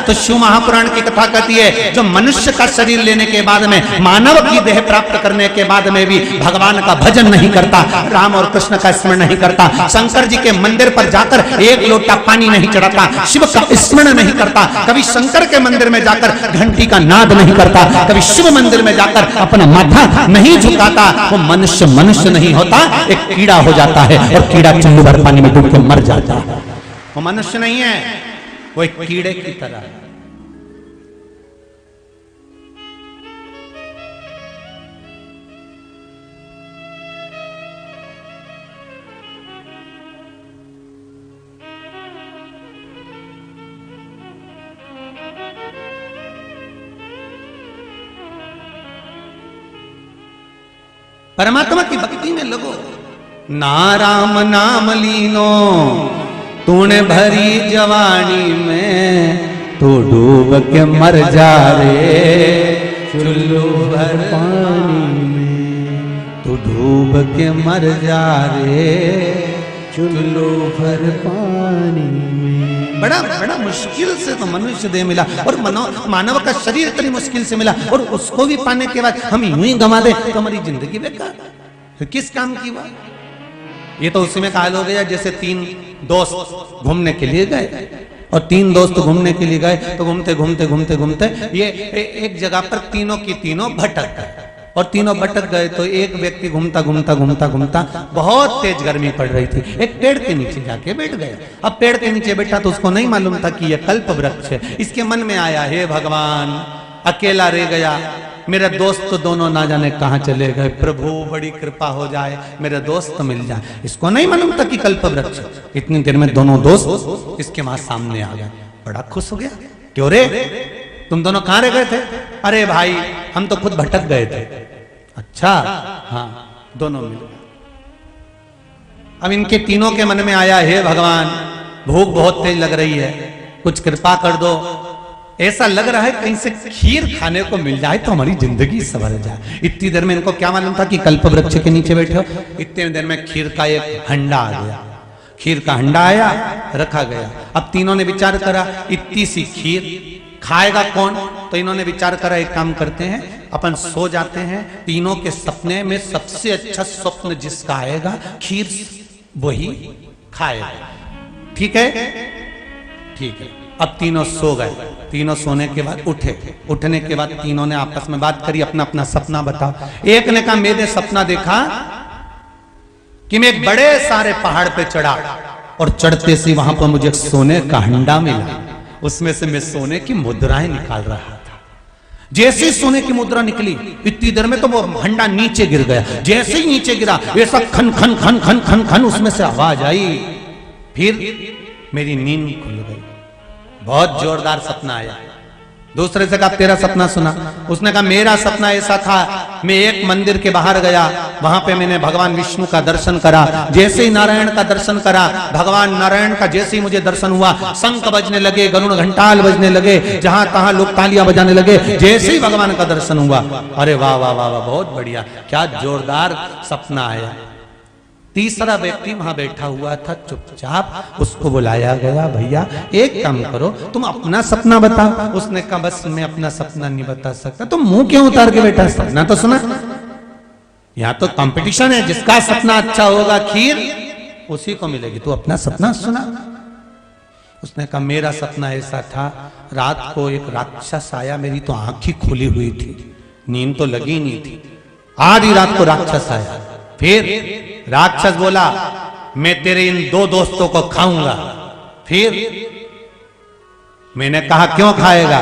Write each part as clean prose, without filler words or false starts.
तो शिव महापुराण की कथा कहती है जो मनुष्य का शरीर लेने के बाद में मानव की देह प्राप्त करने के बाद में भी भगवान का भजन नहीं करता, राम और कृष्ण का स्मरण नहीं करता, शंकर जी के मंदिर पर जाकर एक लोटा पानी नहीं चढ़ाता, शिव का स्मरण नहीं करता, कभी शंकर के मंदिर में जाकर घंटी का नाद नहीं करता, कभी शिव मंदिर में जाकर अपना माथा नहीं झुकाता, वो मनुष्य मनुष्य नहीं होता, एक कीड़ा हो जाता है और कीड़ा चुल्लू भर पानी में डूब के मर जाता है। वो मनुष्य नहीं है, वो एक कीड़े की तरह है। परमात्मा की भक्ति में लगो। ना राम नाम लीनो तूने भरी जवानी में, तू डूब के मर जा रे चुल्लू भर पानी में, तू डूब के मर जा रे चुल्लू भर पानी में। बड़ा बड़ा मुश्किल से तो मनुष्य देह मिला और मानव का शरीर इतनी मुश्किल से मिला, और उसको भी पाने के बाद हम यूं ही गंवा दे तो हमारी जिंदगी बेकार, तो किस काम की बात। ये तो उसी में काल हो गया जैसे तीन दोस्त घूमने के लिए गए, और तीन दोस्त घूमने के लिए गए तो घूमते घूमते घूमते घूमते ये एक जगह पर तीनों की तीनों भटक गए, और तीनों भटक गए तो एक व्यक्ति घूमता घूमता घूमता घूमता बहुत तेज गर्मी पड़ रही थी, एक पेड़ के नीचे जाके बैठ गया। अब पेड़ के नीचे बैठा तो उसको नहीं मालूम था कि यह कल्प वृक्ष है। इसके मन में आया, हे भगवान अकेला रह गया, मेरे दोस्त तो दोनों ना जाने कहां चले गए, प्रभु बड़ी कृपा हो जाए मेरे दोस्त तो मिल जाए। इसको नहीं मालूम था कि कल्प वृक्ष। इतनी देर में दोनों दोस्त इसके वहां सामने आ गए, बड़ा खुश हो गया। क्यों रे तुम दोनों कहां रह गए थे? अरे भाई हम तो खुद भटक गए थे। अच्छा हाँ, दोनों मिल गए। अब इनके तीनों के मन में आया, हे भगवान भूख बहुत तेज लग रही है, कुछ कृपा कर दो, ऐसा लग रहा है कहीं से खीर खाने को मिल जाए तो हमारी जिंदगी संवर जाए। इतनी देर में इनको क्या मालूम था कि कल्प वृक्ष के नीचे बैठे हो। इतनी देर में खीर का एक हंडा आ गया, खीर का हंडा आया, रखा गया। अब तीनों ने विचार करा इतनी सी खीर खाएगा कौन, तो इन्होंने विचार करा एक काम करते हैं, अपन सो जाते हैं, तीनों के सपने में सबसे अच्छा स्वप्न जिसका आएगा खीर वही खाएगा। ठीक है? ठीक है। अब तीनों सो गए, तीनों सोने के बाद उठे, उठने के बाद तीनों ने आपस में बात करी, अपना अपना सपना बताओ। एक ने कहा मैंने सपना देखा कि मैं एक बड़े सारे पहाड़ पे चढ़ा और चढ़ते से वहां पर मुझे सोने का हंडा मिला, उसमें से मैं सोने की मुद्राएं निकाल रहा था। जैसे ही सोने की मुद्रा निकली इतनी देर में तो वो हंडा नीचे गिर गया। जैसे ही नीचे गिरा ऐसा खन खन खन खन खन खन उसमें से आवाज आई। फिर मेरी नींद खुल गई, बहुत जोरदार सपना आया। दूसरे से कहा तेरा सपना सुना। उसने कहा मेरा सपना ऐसा था, मैं एक मंदिर के बाहर गया, वहां पे मैंने भगवान विष्णु का दर्शन करा। जैसे ही नारायण का दर्शन करा, भगवान नारायण का जैसे ही मुझे दर्शन हुआ, शंख बजने लगे, गरुड़ घंटाल बजने लगे, जहां तहां लोग तालियां बजाने लगे। जैसे ही भगवान का दर्शन हुआ, अरे वाह वाह वाह वाह, बहुत बढ़िया, क्या जोरदार सपना आया। तीसरा व्यक्ति वहां बैठा हुआ था चुपचाप, उसको बुलाया गया, भैया एक काम करो तुम अपना सपना बताओ। उसने कहा बस मैं अपना सपना नहीं बता सकता। तुम मुंह क्यों उतार के बैठा? सपना तो सुना। यहाँ तो कंपटीशन है, जिसका सपना अच्छा होगा खीर उसी को मिलेगी, तू अपना सपना सुना। उसने कहा मेरा सपना ऐसा था, रात को एक राक्षस आया, मेरी तो आंख ही खुली हुई थी, नींद तो लगी नहीं थी। आधी रात को राक्षस आया, फिर राक्षस बोला मैं तेरे इन दो दोस्तों को खाऊंगा। फिर मैंने कहा क्यों खाएगा?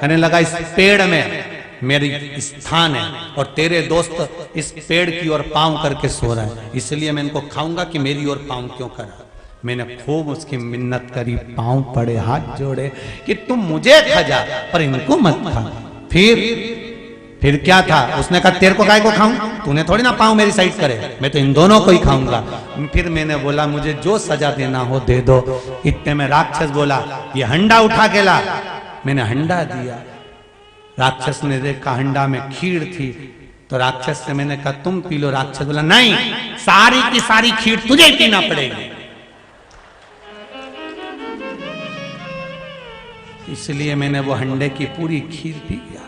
कहने लगा इस पेड़ में मेरी स्थान है और तेरे दोस्त इस पेड़ की ओर पांव करके सो रहे हैं, इसलिए मैं इनको खाऊंगा कि मेरी ओर पांव क्यों करा। मैंने खूब उसकी मिन्नत करी, पांव पड़े, हाथ जोड़े कि तुम मुझे खा जा पर इनको मत खा। फिर क्या था? उसने कहा तेरे को काय को खाऊं, तूने थोड़ी ना पाँव मेरी साइड करे, मैं तो इन दोनों को ही खाऊंगा। फिर मैंने बोला मुझे जो सजा देना हो दे दो। इतने में राक्षस बोला ये हंडा उठा के ला। मैंने हंडा दिया, राक्षस ने देखा हंडा में खीर थी, तो राक्षस से मैंने कहा तुम पी लो। राक्षस बोला नहीं, सारी की सारी खीर तुझे पीना पड़ेगी। इसलिए मैंने वो हंडे की पूरी खीर पी गया।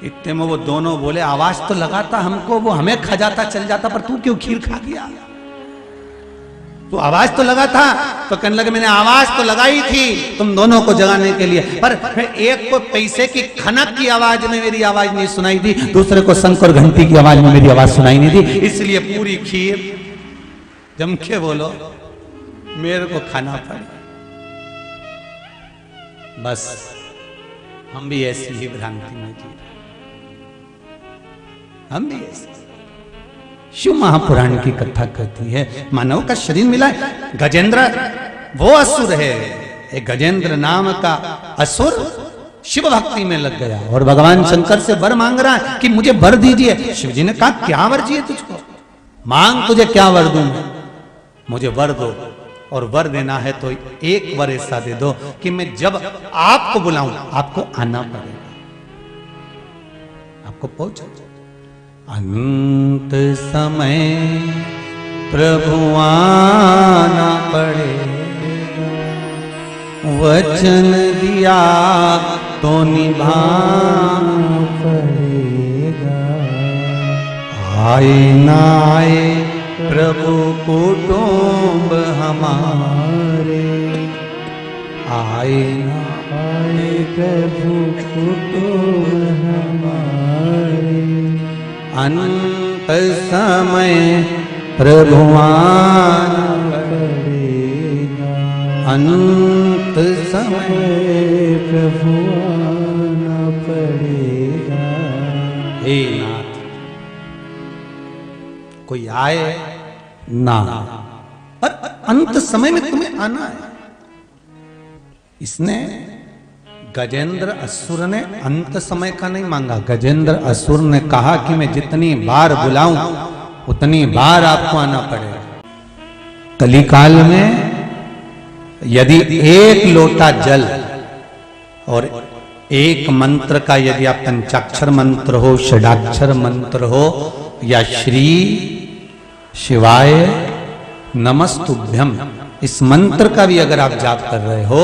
इतने में वो दोनों बोले, आवाज तो लगाता हमको, वो हमें खा जाता चल जाता, पर तू क्यों खीर खा गया? तू आवाज तो लगा था। तो कहने लगे मैंने आवाज तो लगाई थी तुम दोनों को जगाने के लिए, पर एक को पैसे की खनक की आवाज में मेरी आवाज नहीं सुनाई दी, दूसरे को शंख और घंटी की आवाज में मेरी आवाज सुनाई नहीं दी, इसलिए पूरी खीर जम के बोलो मेरे को खाना पड़े। बस हम भी ऐसी ही भ्रांति में जी, हम भी ऐसे। शिव महापुराण की कथा कहती है मानव का शरीर मिला है। गजेंद्र वो असुर है, एक गजेंद्र नाम का असुर शिव भक्ति में लग गया और भगवान शंकर से वर मांग रहा है कि मुझे वर दीजिए। शिव जी ने कहा क्या वर चाहिए तुझको, मांग तुझे क्या वर दूं, मुझे वर दो। और वर देना है तो एक वर ऐसा दे दो कि मैं जब आपको बुलाऊं आपको आना पड़ेगा, आपको पहुंच। अंत समय प्रभु आना पड़ेगा, वचन दिया तो निभाना पड़ेगा। आए ना आए प्रभु कुटुंब हमारे, आए ना आए प्रभु कुटुंब हमारे। अंत समय प्रभु आना पड़ेगा, अंत समय प्रभु आना पड़ेगा। हे नाथ कोई आए ना, और अंत समय में तुम्हें आना है। इसने गजेंद्र असुर ने अंत समय का नहीं मांगा, गजेंद्र असुर ने कहा कि मैं जितनी बार बुलाऊं उतनी बार आपको आना पड़ेगा। कलिकाल में यदि एक लोटा जल और एक मंत्र का, यदि आप पंचाक्षर मंत्र हो, षडाक्षर मंत्र हो, या श्री शिवाय नमस्तुभ्यम इस मंत्र का भी अगर आप जाप कर रहे हो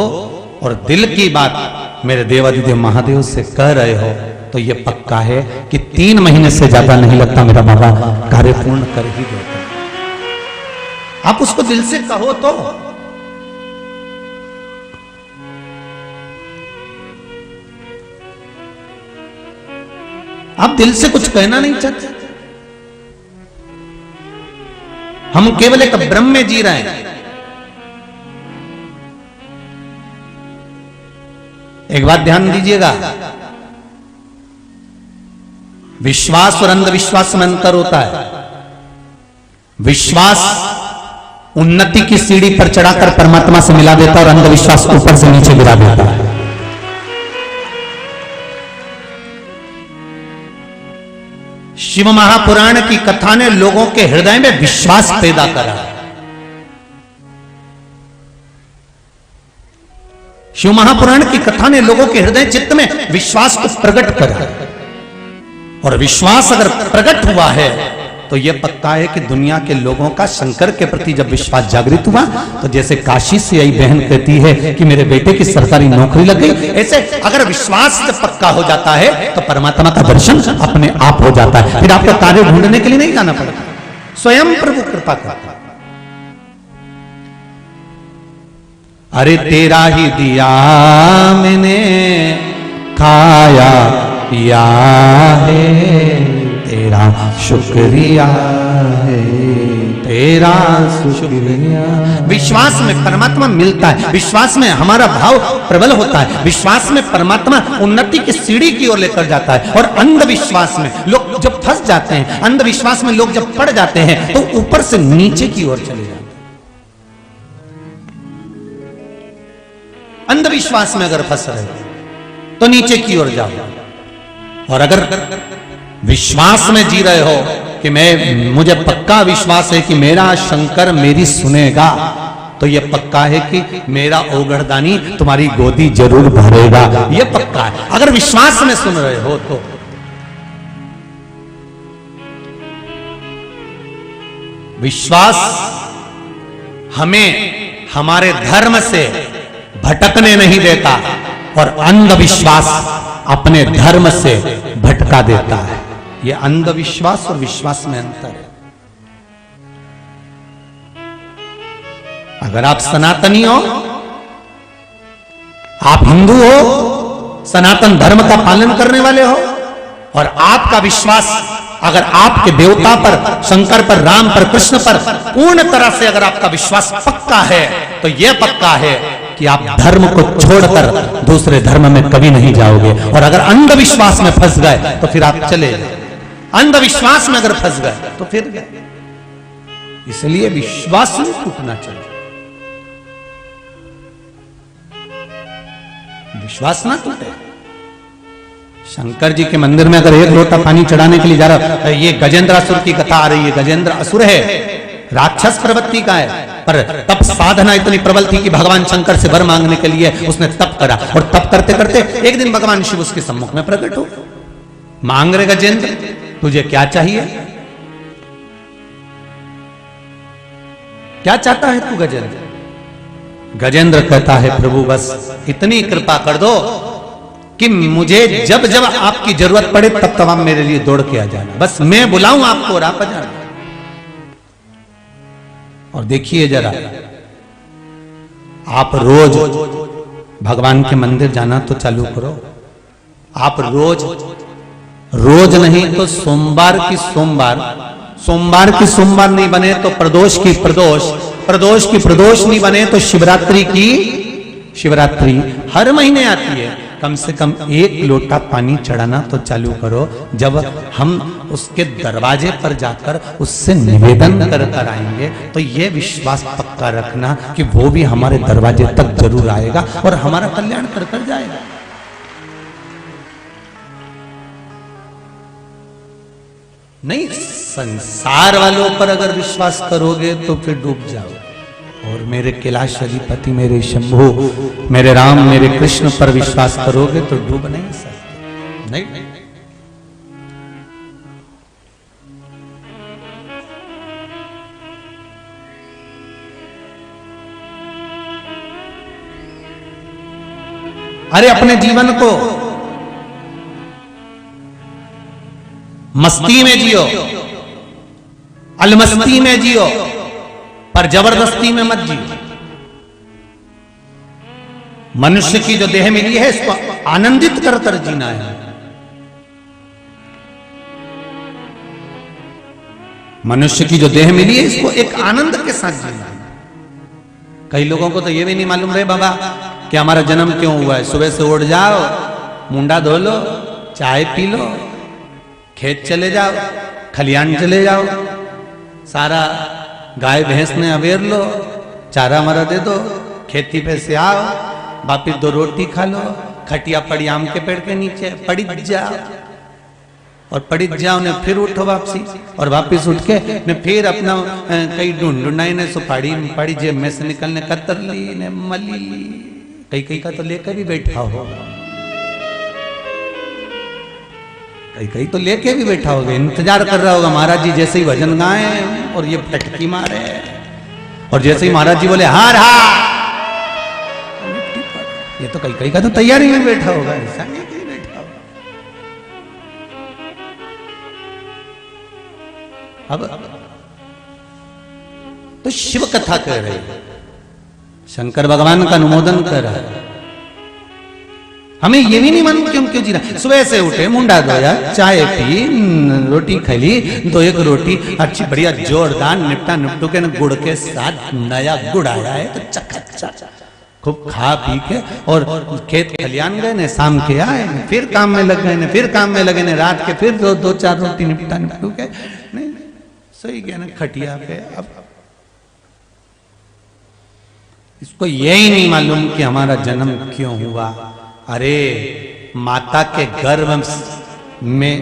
और दिल की बात मेरे देवादिदेव महादेव से कह रहे हो, तो ये पक्का है कि 3 महीने से ज्यादा नहीं लगता मेरा बाबा कार्य पूर्ण कर ही देता। आप उसको दिल से कहो तो। आप दिल से कुछ कहना नहीं चाहते, हम केवल एक भ्रम में जी रहे हैं। एक बात ध्यान दीजिएगा, विश्वास और अंधविश्वास में अंतर होता है। विश्वास उन्नति की सीढ़ी पर चढ़ाकर परमात्मा से मिला देता है और अंधविश्वास ऊपर से नीचे गिरा देता है। शिव महापुराण की कथा ने लोगों के हृदय में विश्वास पैदा करा। शिव महापुराण की कथा ने लोगों के हृदय चित्त में विश्वास को प्रकट करा, और विश्वास अगर प्रकट हुआ है तो यह पक्का है कि दुनिया के लोगों का शंकर के प्रति जब विश्वास जागृत हुआ, तो जैसे काशी से आई बहन कहती है कि मेरे बेटे की सरकारी नौकरी लग गई, ऐसे अगर विश्वास जब पक्का हो जाता है तो परमात्मा का दर्शन अपने आप हो जाता है। फिर आपको कार्य ढूंढने के लिए नहीं जाना पड़ता, स्वयं प्रभु कृपा करता। अरे तेरा ही दिया मैंने खाया पिया है, तेरा शुक्रिया है, तेरा शुक्रिया। विश्वास में परमात्मा मिलता है, विश्वास में हमारा भाव प्रबल होता है, विश्वास में परमात्मा उन्नति की सीढ़ी की ओर लेकर जाता है। और अंधविश्वास में लोग जब फंस जाते हैं, अंधविश्वास में लोग जब पड़ जाते हैं, तो ऊपर से नीचे की ओर चले जाते हैं। अंधविश्वास में अगर फंस रहे तो नीचे की ओर जाओ, और अगर विश्वास में जी रहे हो कि मुझे पक्का विश्वास है कि मेरा शंकर मेरी सुनेगा, तो यह पक्का है कि मेरा ओगढ़दानी तुम्हारी गोदी जरूर भरेगा, यह पक्का है। अगर विश्वास में सुन रहे हो तो विश्वास हमें हमारे धर्म से भटकने नहीं देता, और अंधविश्वास अपने धर्म से भटका देता है। ये अंधविश्वास और विश्वास में अंतर है। अगर आप सनातनी हो, आप हिंदू हो, सनातन धर्म का पालन करने वाले हो, और आपका विश्वास अगर आपके देवता पर, शंकर पर, राम पर, कृष्ण पर पूर्ण तरह से अगर आपका विश्वास पक्का है, तो यह पक्का है कि आप धर्म को छोड़कर दूसरे धर्म में कभी नहीं जाओगे। और अगर अंधविश्वास में फंस गए तो फिर आप चले जाओ। अंधविश्वास में अगर फंस गए तो फिर गए। इसलिए विश्वास नहीं टूटना चाहिए। विश्वास ना टूटे। शंकर जी के मंदिर में अगर एक लोटा पानी चढ़ाने के लिए जा रहा, ये गजेंद्र असुर की कथा आ रही है। गजेंद्र असुर है, राक्षस प्रवृत्ति का है, पर तप साधना इतनी प्रबल थी कि भगवान शंकर से वर मांगने के लिए उसने तप करा। और तप करते करते एक दिन भगवान शिव उसके सम्मुख में प्रकट हो। मांग रहे गजेंद्र, तुझे क्या चाहिए? क्या चाहता है तू गजेंद्र? गजेंद्र कहता है, प्रभु बस इतनी कृपा कर दो कि मुझे जब जब आपकी जरूरत पड़े तब तब आप मेरे लिए दौड़ के आ जाना। बस मैं बुलाऊं आपको और आप आ जाना। और देखिए जरा, आप रोज भगवान के मंदिर जाना तो चालू करो। आप रोज रोज नहीं तो सोमवार की सोमवार नहीं बने तो प्रदोष की प्रदोष नहीं बने तो शिवरात्रि की शिवरात्रि हर महीने आती है। कम से कम एक लोटा पानी चढ़ाना तो चालू करो। जब हम उसके दरवाजे पर जाकर उससे निवेदन कर आएंगे तो यह विश्वास पक्का रखना कि वो भी हमारे दरवाजे तक जरूर आएगा और हमारा कल्याण कर जाएगा। नहीं, संसार वालों पर अगर विश्वास करोगे तो फिर डूब जाओ। और मेरे कैलाश अधिपति, मेरे शंभु, मेरे राम, मेरे कृष्ण पर विश्वास करोगे तो डूब नहीं सकते। नहीं, अरे अपने जीवन को मस्ती में जियो, अलमस्ती में जियो, पर जबरदस्ती में मत जियो। मनुष्य की जो देह मिली है इसको आनंदित कर जीना है। मनुष्य की जो देह मिली है इसको एक आनंद के साथ जीना है। कई लोगों को तो यह भी नहीं मालूम रहे बाबा कि हमारा जन्म क्यों हुआ है। सुबह से उठ जाओ, मुंडा धो लो, चाय पी लो, खेत चले जाओ, खलियान चले जाओ, सारा गाय भैंस ने अवेर लो, चारा मरा दे दो, खेती पे से आओ, वापिस 2 रोटी खा लो, खटिया पड़ी आम के पेड़ के नीचे पड़ी जाओ, और पड़ी जाओ ने फिर उठो वापसी, और वापिस उठ के ने फिर अपना कई ढूंढाई ने सुपाड़ी पड़ी जेब में से निकलने कतर ली ने मली, कई का तो लेकर भी बैठा हो, कई तो लेके भी बैठा होगा, इंतजार कर रहा होगा महाराज जी जैसे ही भजन गाए और ये टटकी मारे, और जैसे ही महाराज जी बोले हार हार, ये तो कई का तो तैयारी में बैठा होगा, ऐसा नहीं कहीं बैठा होगा। अब तो शिव कथा कह रहे, शंकर भगवान का अनुमोदन कर रहा है। हमें ये भी नहीं मालूम क्यों जीना। सुबह से उठे, मुंडा धोया, चाय पी, रोटी खाली, 2-1 रोटी अच्छी बढ़िया जोरदार निपटा निपटू के गुड़ के साथ नया गुड़ आया है तो चकाचक खूब खा पी के और खेत खलियान गए ने, शाम के आए ने, फिर काम में लग गए ने, फिर काम में लगे ने, रात के फिर 2-4 रोटी निपटा निपटू के नहीं सही गया ना खटिया पे। अब इसको यही नहीं मालूम कि हमारा जन्म क्यों हुआ। अरे माता के गर्भ में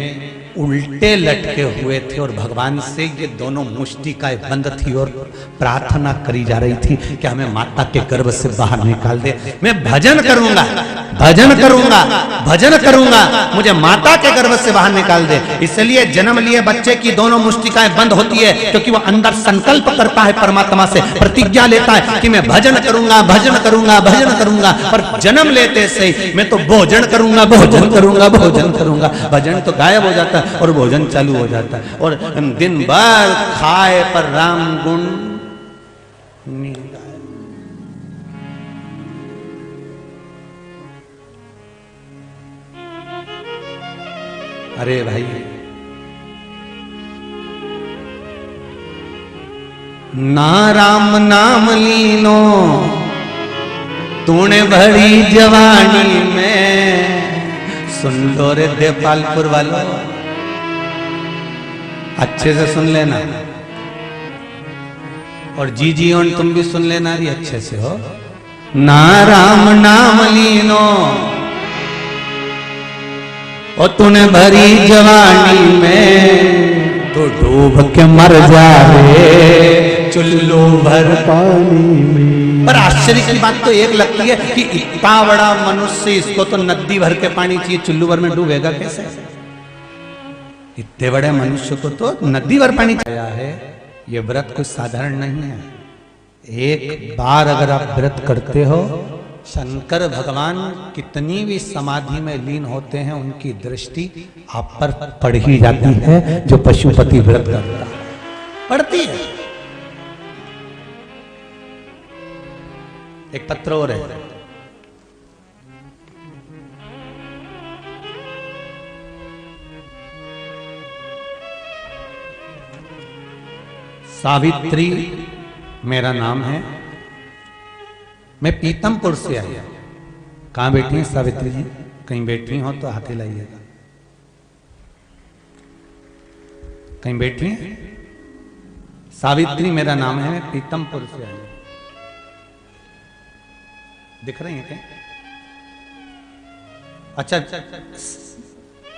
उल्टे लटके हुए थे और भगवान से ये दोनों मुष्टिकाएं बंद थी और प्रार्थना करी जा रही थी कि हमें माता के गर्भ से बाहर निकाल दे। मैं भजन करूंगा, भजन करूंगा, भजन करूंगा, मुझे माता के गर्भ से बाहर निकाल दे। इसलिए जन्म लिए बच्चे की दोनों मुष्टिकाएं बंद होती है, क्योंकि वो अंदर संकल्प करता है, परमात्मा से प्रतिज्ञा लेता है कि मैं भजन करूंगा, भजन करूंगा, भजन करूंगा। पर जन्म लेते से मैं तो भोजन करूंगा, भोजन करूंगा, भोजन करूंगा, भजन तो गायब हो जाता है और भोजन चालू हो जाता है। और दिन भर खाए पर राम गुण नहीं गाए। अरे भाई, ना राम नाम लीनो तूने भरी जवानी में। सुन लो रे देवपालपुर वालों, अच्छे से सुन लेना, और जी और तुम भी सुन लेना री अच्छे से हो। ना राम नाम लीनो और तूने भरी जवानी में, तो डूब के मर जा रे चुल्लू भर पानी में। पर आश्चर्य की बात तो एक लगती है कि इतना बड़ा मनुष्य, इसको तो नदी भर के पानी चाहिए, चुल्लू भर में डूबेगा कैसे? इतने बड़े मनुष्य को तो नदी भर पानी चाहिए है। ये व्रत कोई साधारण नहीं है। एक बार अगर आप व्रत करते हो, शंकर भगवान कितनी भी समाधि में लीन होते हैं, उनकी दृष्टि आप पर पड़ ही जाती है। जो पशुपति व्रत करता है पड़ती है। एक पत्र और है, सावित्री मेरा नाम है, मैं पीतमपुर से आई। कहां बैठी हैं सावित्री जी? कहीं बैठी हो तो हाथ हिलाइएगा। कहीं बैठी हैं? सावित्री मेरा नाम है, मैं पीतमपुर से आई। दिख रही हैं क्या? अच्छा,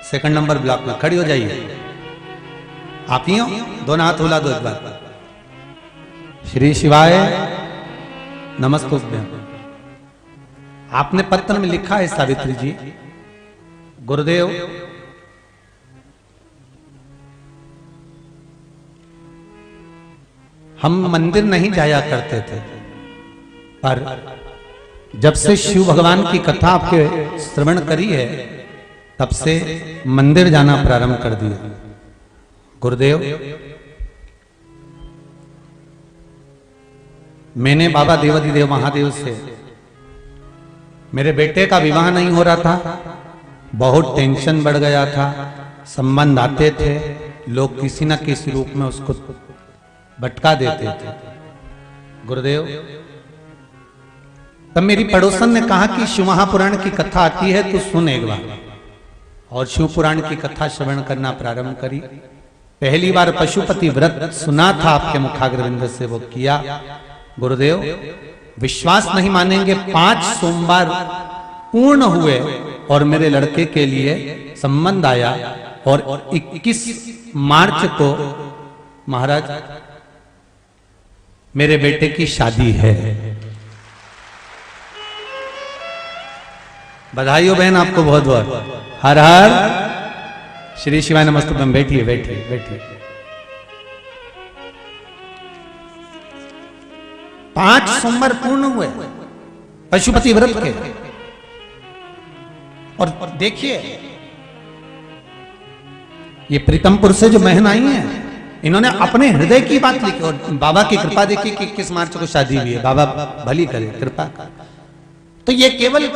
सेकंड नंबर ब्लॉक में खड़ी हो जाइए। आप ही हो? दोनों हाथ हिला दो एक बार। श्री शिवाय नमस्तुभ्यं। आपने पत्र में लिखा है सावित्री जी, गुरुदेव हम मंदिर नहीं जाया करते थे, पर जब से शिव भगवान की कथा आपके श्रवण करी है, तब से मंदिर जाना प्रारंभ कर दिया। गुरुदेव, मैंने बाबा देवाधिदेव महादेव से मेरे बेटे का विवाह नहीं हो रहा था, बहुत टेंशन बढ़ गया था। संबंध आते थे, लोग किसी न किसी रूप में उसको भटका देते थे। गुरुदेव, तब मेरी पड़ोसन ने कहा कि शिव महापुराण की कथा आती है, तो सुन एक बार। और शिव पुराण की कथा श्रवण करना प्रारंभ करी। पहली बार पशुपति व्रत सुना था आपके मुखाग्रविंद से, वो किया। गुरुदेव, विश्वास नहीं मानेंगे, 5 सोमवार पूर्ण हुए और मेरे लड़के के लिए संबंध आया। और 21 मार्च को महाराज मेरे बेटे की शादी है। बधाई हो बहन आपको बहुत बहुत। हर हर श्री शिवाय नमस्तुभ्यं। बैठिए बैठिए बैठिए। 5 सोमवार पूर्ण हुए पशुपति व्रत के। और देखिए, ये प्रीतमपुर से जो बहन आई हैं, इन्होंने अपने हृदय की बात लिखी। और बाबा की कृपा देखिए कि 21 मार्च को शादी हुई है। बाबा भली करे, कृपा। तो ये केवल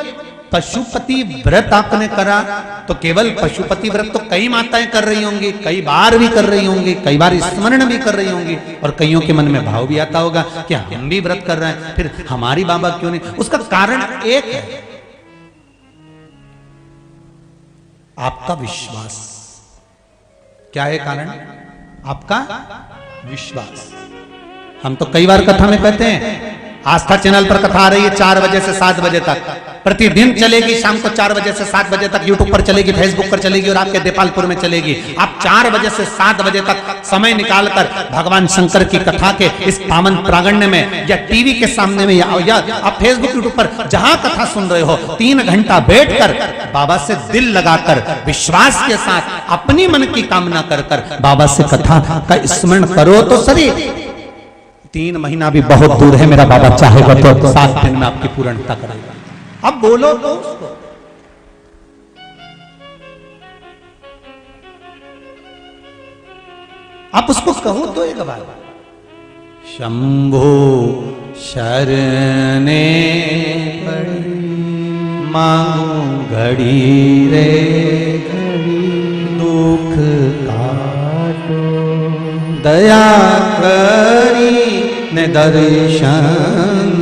पशुपति व्रत आपने करा, तो केवल पशुपति व्रत तो कई माताएं कर रही होंगी, कई बार भी कर रही होंगी, कई बार स्मरण भी कर रही होंगी। और कईयों के मन में भाव भी आता होगा कि हम भी व्रत कर रहे हैं, फिर हमारी बाबा क्यों नहीं? उसका कारण एक है, आपका विश्वास। क्या है कारण? आपका विश्वास। हम तो कई बार कथा में कहते हैं, आस्था चैनल पर कथा आ रही है 4 बजे से 7 बजे तक। प्रतिदिन चलेगी, शाम को 4 बजे से 7 बजे तक यूट्यूब पर चलेगी, फेसबुक पर चलेगी और आपके देपालपुर में चलेगी। आप 4 बजे से 7 बजे तक समय निकालकर भगवान शंकर की कथा के इस पावन प्रांगण्य में या टीवी के सामने में या आप फेसबुक यूट्यूब पर जहां कथा सुन रहे हो 3 घंटा बैठकर बाबा से दिल लगाकर विश्वास के साथ अपनी मन की कामना कर बाबा से कथा का स्मरण करो तो सही। 3 महीना भी बहुत दूर है, मेरा बाबा चाहेगा तो 7 दिन में आपकी पूर्णता करेगा। अब बोलो तो उसको, आप उसको कहो तो एक बार, शंभो शरणे पड़ी मांगू घड़ी रे घड़ी, दुख काटो दया करी ने दर्शन।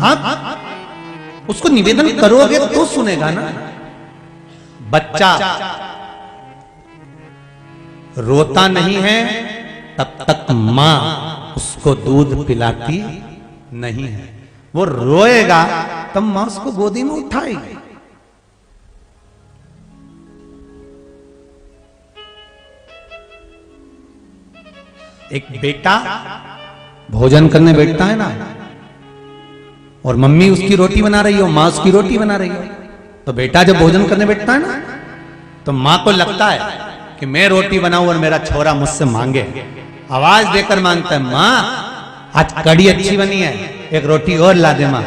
आप उसको निवेदन करोगे तो सुनेगा ना। बच्चा रोता नहीं है तब तक मां उसको दूध पिलाती नहीं है। वो रोएगा तब मां उसको गोदी में उठाएगी। एक बेटा भोजन करने बैठता है ना, और मम्मी उसकी रोटी बना रही हो, मां उसकी रोटी बना रही हो, तो बेटा जब भोजन करने बैठता है ना, तो मां को लगता है कि मैं रोटी बनाऊं और मेरा छोरा मुझसे मांगे, आवाज देकर मांगता है, मां आज कड़ी अच्छी बनी है, एक रोटी और ला दे मां।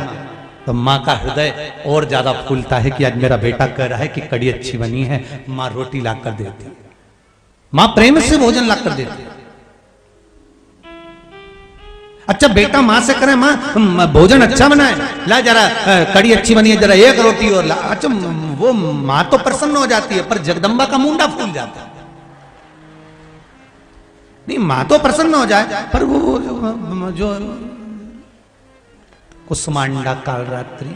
तो मां का हृदय और ज्यादा फूलता है कि आज मेरा बेटा कह रहा है कि कड़ी अच्छी बनी है, मां रोटी ला कर देती, मां प्रेम से भोजन ला कर देती। अच्छा बेटा मां से करे, मां भोजन अच्छा बना है, ला जरा कड़ी अच्छी बनी है, जरा एक रोटी और ला। अच्छा वो मां तो प्रसन्न हो जाती है, पर जगदम्बा का मुंडा फूल जाता है। नहीं, मां तो प्रसन्न हो जाए, पर वो जो कुसमांडा कालरात्रि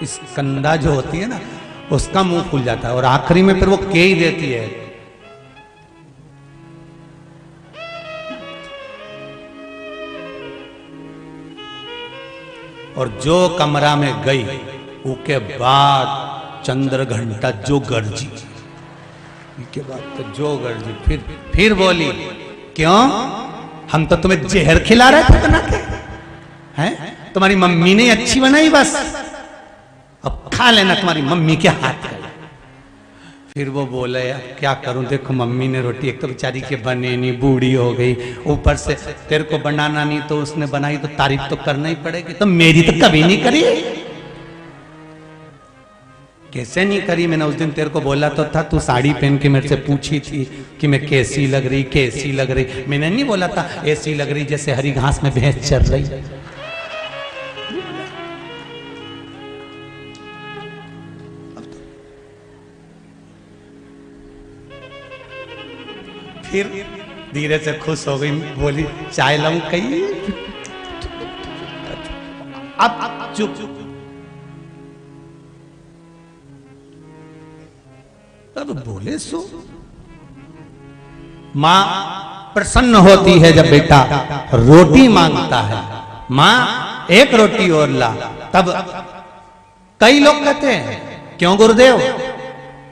स्कंदा जो होती है ना, उसका मुंह फूल जाता है, और आखिरी में फिर वो के ही देती है। और जो कमरा में गई उसके बाद चंद्र घंटा जो गर्जी, के बाद तो जो गर्जी, फिर बोली, क्यों हम तो तुम्हें जहर खिला रहे थे बना के, हैं? तुम्हारी मम्मी ने अच्छी बनाई, बस अब खा लेना तुम्हारी मम्मी के हाथ का। फिर वो बोले, क्या करूं, देखो मम्मी ने रोटी एक तो बेचारी के बने नहीं, बूढ़ी हो गई, ऊपर से तेरे को बनाना नहीं तो उसने बनाई, तो तारीफ तो करना ही पड़ेगी, तो मेरी तो कभी नहीं करी। कैसे नहीं करी? मैंने उस दिन तेरे को बोला तो था, तू साड़ी पहन के मेरे से पूछी थी कि मैं कैसी लग रही, कैसी लग रही। मैंने नहीं बोला था ऐसी लग रही जैसे हरी घास में भैंस चल रही। फिर धीरे से खुश हो गई, बोली चाय लाऊं कहीं? अब चुप। अब बोले सो। मां प्रसन्न होती है जब बेटा रोटी मांगता है, मां एक रोटी और ला। तब कई लोग कहते हैं, क्यों गुरुदेव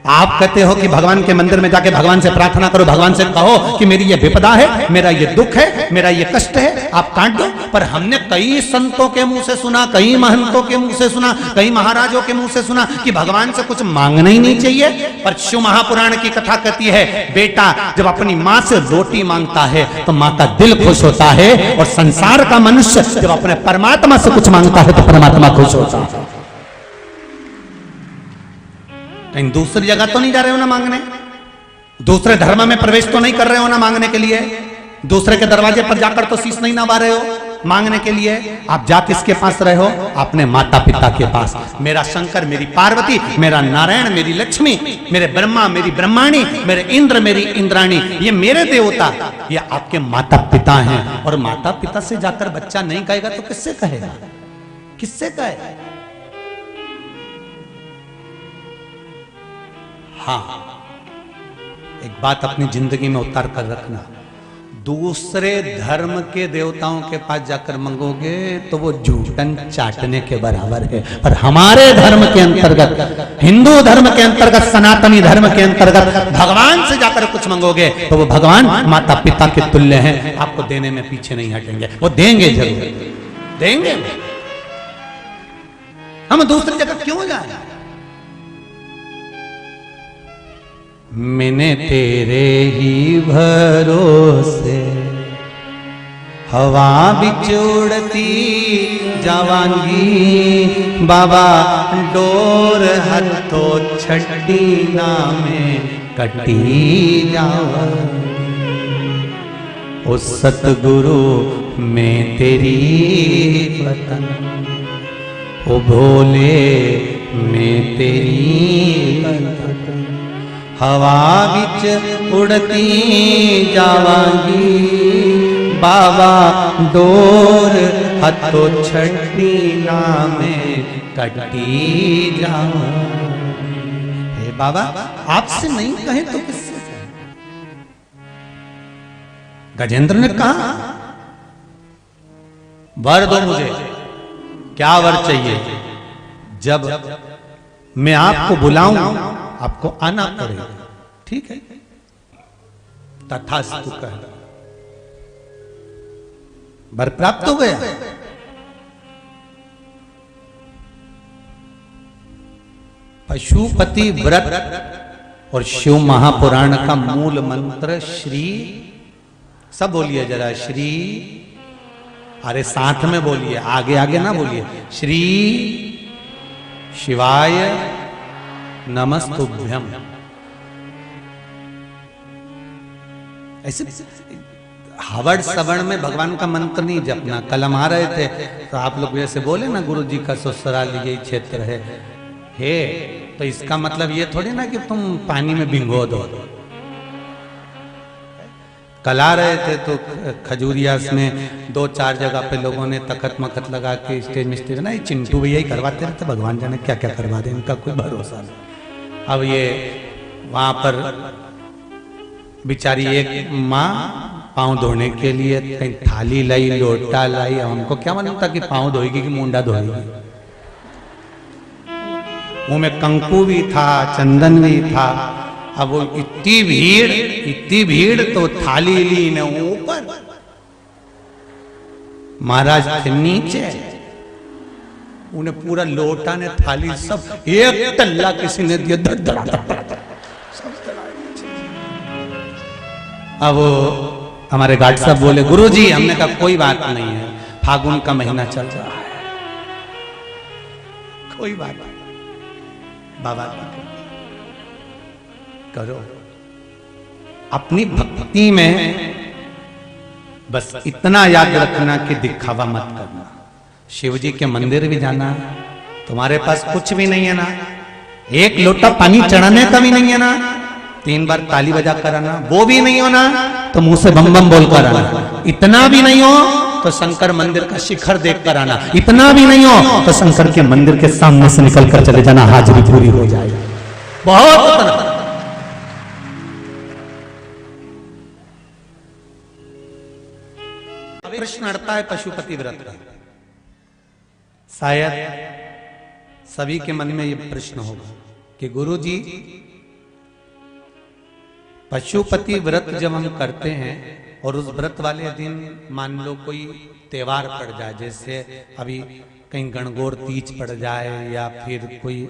आप कहते हो कि भगवान के मंदिर में जाके भगवान से प्रार्थना करो, भगवान से कहो कि मेरी ये विपदा है, मेरा ये दुख है, मेरा ये कष्ट है, आप काट दो। पर हमने कई संतों के मुंह से सुना, कई महंतों के मुंह से सुना, कई महाराजों के मुंह से सुना कि भगवान से कुछ मांगना ही नहीं चाहिए। पर शिव महापुराण की कथा कहती है, बेटा जब अपनी मां से रोटी मांगता है तो मां का दिल खुश होता है, और संसार का मनुष्य जब अपने परमात्मा से कुछ मांगता है तो परमात्मा खुश होता है। कहीं दूसरी जगह तो नहीं जा रहे हो ना मांगने, दूसरे धर्म में प्रवेश तो नहीं कर रहे हो ना मांगने के लिए, दूसरे के दरवाजे पर जाकर तो शीश नहीं नवा रहे हो मांगने के लिए। आप जा किसके पास रहे हो? अपने माता पिता के पास। मेरा शंकर, मेरी पार्वती, मेरा नारायण, मेरी लक्ष्मी, मेरे ब्रह्मा, मेरी ब्रह्माणी, मेरे इंद्र, मेरी इंद्राणी, ये मेरे देवता, ये आपके माता पिता हैं। और माता पिता से जाकर बच्चा नहीं कहेगा तो किससे कहेगा? किससे कहेगा? हाँ, एक बात अपनी जिंदगी में उतार कर रखना, दूसरे धर्म के देवताओं के पास जाकर मांगोगे तो वो जूठन चाटने के बराबर है। पर हमारे धर्म के अंतर्गत, हिंदू धर्म के अंतर्गत, सनातनी धर्म के अंतर्गत भगवान से जाकर कुछ मांगोगे तो वो भगवान माता पिता के तुल्य हैं, आपको देने में पीछे नहीं हटेंगे, वो देंगे, जरूर देंगे। हम दूसरी जगह क्यों जाए? मैंने तेरे ही भरोसे हवा बिच उड़ती जावांगी, बाबा डोर हथो छड़ी नामे कटी जावांगी। ओ सतगुरु मैं तेरी वतन, ओ भोले मैं तेरी वतन, हवा बिच उड़ती जावांगी, बाबा डोर हथो छड़ी नामे कटी जावांगी। हे बाबा, आपसे नहीं कहे तो किससे कहे? गजेंद्र ने कहा, वर दो मुझे। क्या वर चाहिए? जब मैं आपको बुलाऊं आपको आना पड़ेगा। ठीक है, तथास्तु कह, वर प्राप्त हो गया। पशुपति व्रत और शिव महापुराण का मूल मंत्र श्री, सब बोलिए जरा, श्री, अरे साथ में बोलिए, आगे आगे ना बोलिए। श्री शिवाय नमस्तुभ्यम। ऐसे हवड़ सवर्ण में भगवान का मंत्र नहीं जपना। कल हम आ रहे थे तो आप लोग जैसे बोले ना, गुरु जी का ससुराल यही क्षेत्र है, तो इसका मतलब ये थोड़ी ना कि तुम पानी में भिंगो दो। कल आ रहे थे तो खजूरियास में 2-4 जगह पे लोगों ने तखत मखत लगा के स्टेज मिस्टेज ना, चिंटू भैया ही करवाते रहते, भगवान जाने क्या क्या करवा दे, इनका कोई भरोसा नहीं। अब ये वहां पर बेचारी एक माँ पांव धोने के लिए कहीं थाली लाई, लोटा लाई, हमको क्या मालूम था कि पांव धोएगी कि मुंडा धोएगी। मुंह में कंकु भी था, चंदन भी था। अब वो इतनी भीड़ तो थाली ली ने ऊपर, महाराज थे नीचे, उन्हें पूरा लोटा ने थाली सब एक तल्ला किसी ने दिया, अब हमारे गार्ड साहब बोले, गुरुजी, हमने कहा कोई बात नहीं है, फागुन का महीना चल रहा है, कोई बात नहीं, बाबा करो। अपनी भक्ति में बस इतना याद रखना कि दिखावा मत करना। शिव जी के मंदिर भी जाना, तुम्हारे पास कुछ भी नहीं है ना, एक लोटा पानी चढ़ाने का भी नहीं है ना, 3 बार ताली बजा कर आना, वो भी नहीं हो ना तो मुंह से बम बम बोल कर आना। इतना भी नहीं हो तो शंकर मंदिर का शिखर देख कर आना। इतना भी नहीं हो तो शंकर के मंदिर के सामने से निकल कर चले जाना, हाजिरी पूरी हो जाएगी। बहुत प्रश्न अड़ता है पशुपति व्रत का। शायद सभी के मन में ये प्रश्न होगा कि गुरुजी, पशुपति व्रत जब हम करते हैं और उस व्रत वाले दिन मान लो कोई त्योहार पड़ जाए, जैसे अभी कहीं गणगौर तीज पड़ जाए या फिर कोई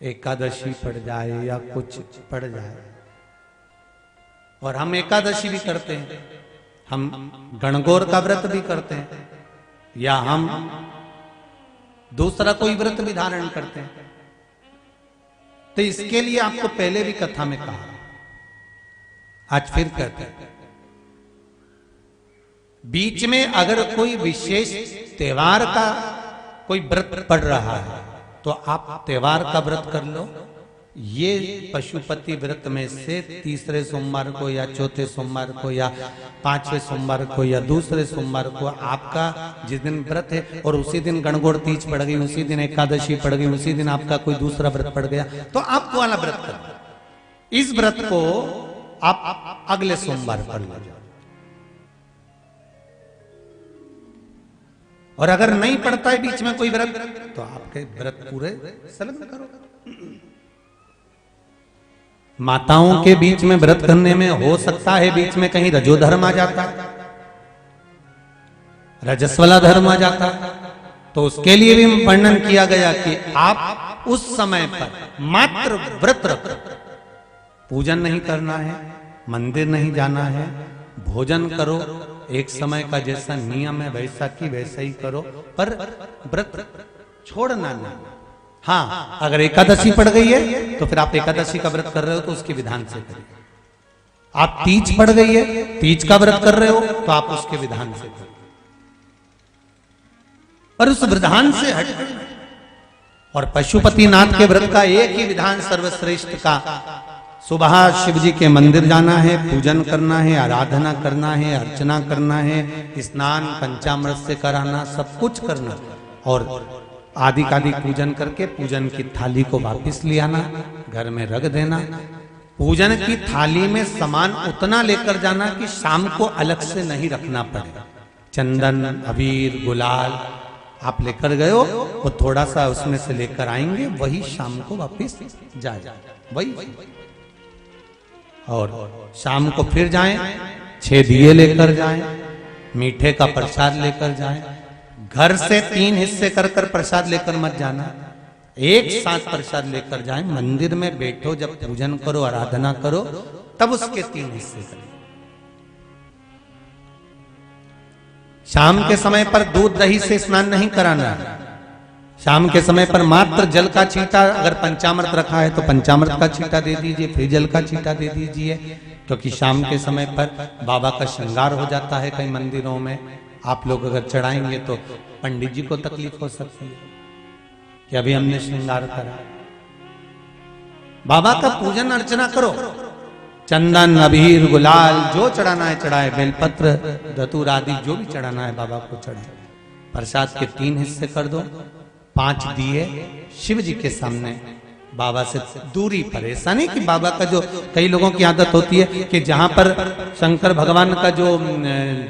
एकादशी पड़ जाए या कुछ पड़ जाए, और हम एकादशी भी करते हैं, हम गणगौर का व्रत भी करते हैं, या हम दूसरा कोई व्रत भी धारण करते हैं, तो इसके लिए आपको पहले भी कथा में कहा, आज फिर कहते हैं, बीच में अगर कोई विशेष त्योहार का कोई व्रत पड़ रहा है तो आप त्योहार का व्रत कर लो। ये पशुपति व्रत में से तीसरे सोमवार को या चौथे सोमवार को या 5वें सोमवार को या दूसरे सोमवार को आपका जिस दिन व्रत है और उसी दिन गणगौर तीज पड़ गई, उसी दिन एकादशी पड़ गई, उसी दिन आपका कोई दूसरा व्रत पड़ गया, तो आप वो वाला व्रत कर। इस व्रत को आप अगले सोमवार कर लो। और अगर नहीं पड़ता है बीच में कोई व्रत तो आपके व्रत पूरे संलग्न करो। माताओं के बीच में व्रत करने में हो सकता है बीच में कहीं रजोधर्म आ जाता, रजस्वला धर्म आ जाता, तो उसके लिए भी वर्णन किया गया कि आप उस समय पर मात्र व्रत रखो, पूजन नहीं करना है, मंदिर नहीं जाना है, भोजन करो, एक समय का जैसा नियम है वैसा की वैसा ही करो, पर व्रत छोड़ना नहीं। हाँ, अगर एकादशी पड़ गई है तो फिर आप एकादशी का व्रत कर रहे हो तो उसके विधान से करिए। आप तीज पड़ गई है, तीज का व्रत कर रहे हो तो आप उसके विधान से करिए, पर उस विधान से हट। और पशुपतिनाथ के व्रत का एक ही विधान सर्वश्रेष्ठ का, सुबह शिव जी के मंदिर जाना है, पूजन करना है, आराधना करना है, अर्चना करना है, स्नान पंचामृत से कराना, सब कुछ करना, और आदि कादि पूजन करके पूजन की थाली को वापस ले आना, घर में रख देना। पूजन की थाली में सामान उतना लेकर जाना कि शाम को अलग से नहीं रखना पड़े। चंदन, अबीर, गुलाल आप लेकर गए हो, वो थोड़ा सा उसमें से लेकर आएंगे, वही शाम को वापस जाए, वही। और शाम को फिर जाएं, 6 दिए लेकर जाएं, मीठे का प्रसाद लेकर जाएं। घर से 3 हिस्से कर कर प्रसाद लेकर मत जाना, एक साथ प्रसाद लेकर जाएं। मंदिर में बैठो, जब पूजन करो, आराधना करो, तब उसके 3 हिस्से करें। शाम के समय पर दूध दही से स्नान नहीं कराना। शाम के समय पर मात्र जल का छींटा, अगर पंचामृत रखा है तो पंचामृत का छींटा दे दीजिए, फिर जल का छींटा दे दीजिए, क्योंकि शाम के समय पर बाबा का श्रृंगार हो जाता है। कई मंदिरों में आप लोग अगर चढ़ाएंगे तो पंडित जी को तकलीफ हो सकती है कि अभी हमने श्रृंगार करा। बाबा का पूजन अर्चना करो, चंदन, अबीर, गुलाल जो चढ़ाना है चढ़ाए, बेलपत्र, धतूर आदि जो भी चढ़ाना है बाबा को चढ़ाए। प्रसाद के 3 हिस्से कर दो, 5 दिए शिव जी के सामने बाबा से दूरी पर। ऐसा नहीं कि बाबा का, जो कई लोगों की आदत होती है कि जहां पर शंकर भगवान का जो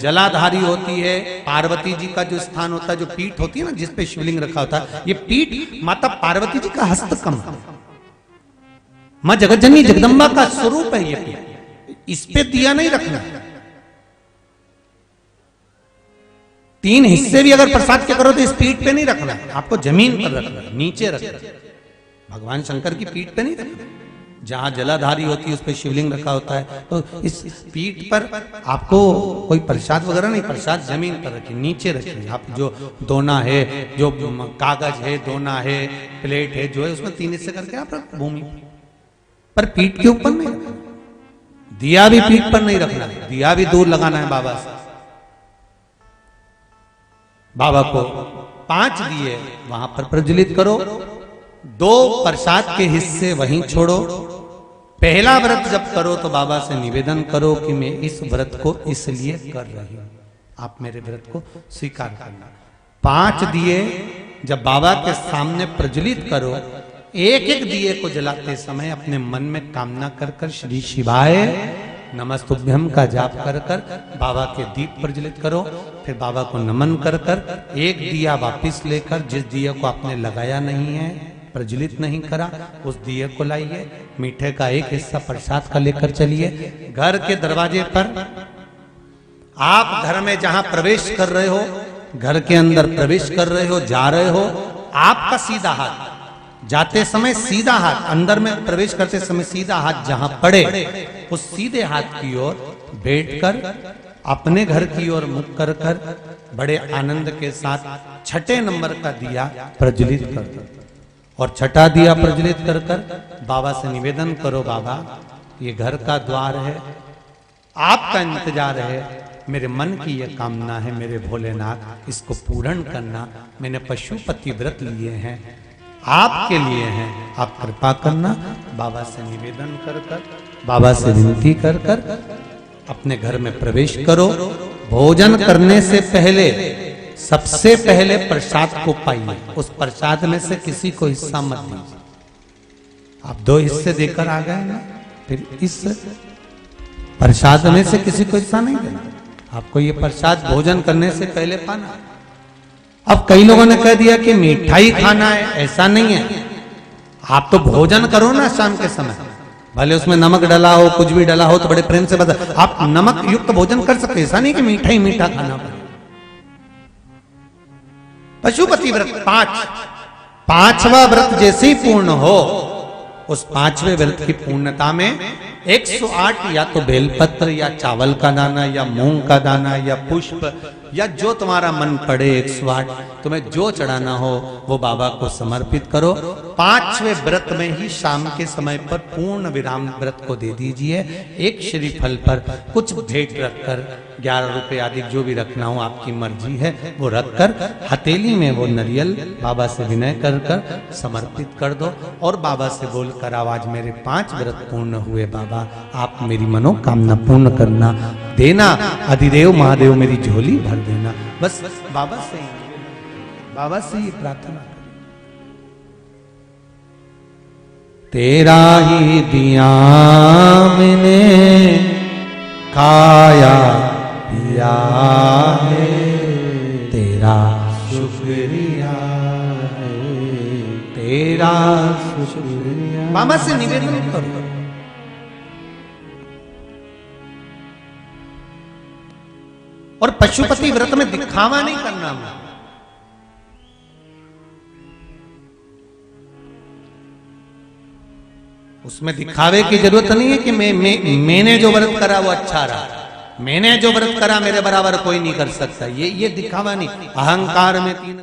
जलाधारी होती है, पार्वती जी का जो स्थान होता है, जो पीठ होती है ना जिसपे शिवलिंग रखा होता है, ये पीठ माता पार्वती जी का हस्तकम, मां जगतजननी जगदम्बा का स्वरूप है ये पीठ, इस पे दिया नहीं रखना। 3 हिस्से भी अगर प्रसाद के करो तो इस पीठ पे नहीं रखना, आपको जमीन पर रखना, नीचे रखना। भगवान शंकर की पीठ पे नहीं रखना, जहां जलाधारी होती है उस पे शिवलिंग रखा होता है, तो इस पीठ पर आपको कोई प्रसाद वगैरह नहीं, प्रसाद जमीन पर रखिए, नीचे रखिए। आप जो दोना है, जो कागज है, दोना है, प्लेट है, जो है उसमें 3 हिस्से करके आप रख, भूमि पर, पीठ के ऊपर नहीं रखना। दिया भी पीठ पर नहीं रखना, दिया भी दूर लगाना है बाबा से। बाबा को 5 दिए वहां पर प्रज्वलित करो, 2 प्रसाद के हिस्से वहीं छोड़ो। पहला व्रत जब करो तो बाबा से निवेदन करो कि मैं इस व्रत को इसलिए कर रही हूं, आप मेरे व्रत को स्वीकार करना। 5 दिए जब बाबा के सामने प्रज्वलित करो, एक एक दिए को जलाते समय अपने मन में कामना कर कर श्री शिवाय नमस्तुभ्यम का जाप कर कर बाबा के दीप प्रज्वलित करो। फिर बाबा को नमन कर कर एक दिया वापिस लेकर, जिस दिया को आपने लगाया नहीं है, प्रज्वलित नहीं करा, उस दिए को लाइए। मीठे का एक हिस्सा प्रसाद का लेकर चलिए। घर के दरवाजे पर, आप घर में जहां प्रवेश कर रहे हो, घर के अंदर प्रवेश कर रहे हो, जा रहे हो, आपका सीधा हाथ, जाते समय सीधा हाथ, अंदर में प्रवेश करते समय सीधा हाथ जहां पड़े, उस सीधे हाथ की ओर बैठकर अपने घर की ओर मुख कर कर बड़े आनंद के साथ 6ठे नंबर का दिया प्रज्वलित कर दो। और 6ठा दिया प्रज्वलित कर कर बाबा से निवेदन करो, बाबा ये घर का द्वार है, आपका इंतजार है, मेरे मन की यह कामना है, मेरे भोलेनाथ इसको पूर्ण करना। मैंने पशुपति व्रत लिए हैं, आपके लिए हैं, आप कृपा करना। बाबा से निवेदन कर कर, बाबा से विनती कर कर अपने घर में प्रवेश करो। भोजन करने से पहले सबसे पहले प्रसाद को पाइए, उस प्रसाद में से किसी को हिस्सा मत दीजिए। आप 2 हिस्से देकर आ गए ना, फिर इस प्रसाद में से किसी को हिस्सा नहीं देना। आपको ये प्रसाद भोजन करने से पहले पाना। अब कई लोगों ने कह दिया कि मिठाई खाना है, ऐसा नहीं है। आप तो भोजन करो ना शाम के समय, भले उसमें नमक डला हो, कुछ भी डला हो, तो बड़े प्रेम से बता, आप नमक युक्त भोजन कर सकते, ऐसा नहीं कि मीठा ही मीठा खाना पड़े। पशुपति व्रत पांचवा व्रत जैसे ही पूर्ण हो, उस पांचवें व्रत की पूर्णता में 108 या तो बेलपत्र या चावल का दाना या मूंग का दाना या पुष्प या जो तुम्हारा मन पड़े, 108 तुम्हें जो चढ़ाना हो वो बाबा को समर्पित करो। पांचवें व्रत में ही शाम के समय पर पूर्ण विराम व्रत को दे दीजिए। एक श्रीफल पर कुछ भेंट रखकर 11 रुपए आदि जो भी रखना हो आपकी मर्जी है वो रखकर हथेली में वो नरियल बाबा से विनय कर समर्पित कर दो और बाबा से बोलकर आवाज, मेरे 5 व्रत पूर्ण हुए बाबा, आप मेरी मनोकामना पूर्ण करना, देना अधिदेव महादेव मेरी झोली भर देना। बस बाबा से ही प्रार्थना करें। तेरा ही दिया मैंने खाया पिया है, तेरा शुक्रिया है, तेरा शुक्रिया। बाबा से निवेदन करो। और पशुपति व्रत में दिखावा नहीं करना। उसमें दिखावे की जरूरत नहीं है कि मैंने जो व्रत करा वो अच्छा रहा, मैंने जो व्रत करा मेरे बराबर कोई नहीं कर सकता, ये दिखावा नहीं। अहंकार में 3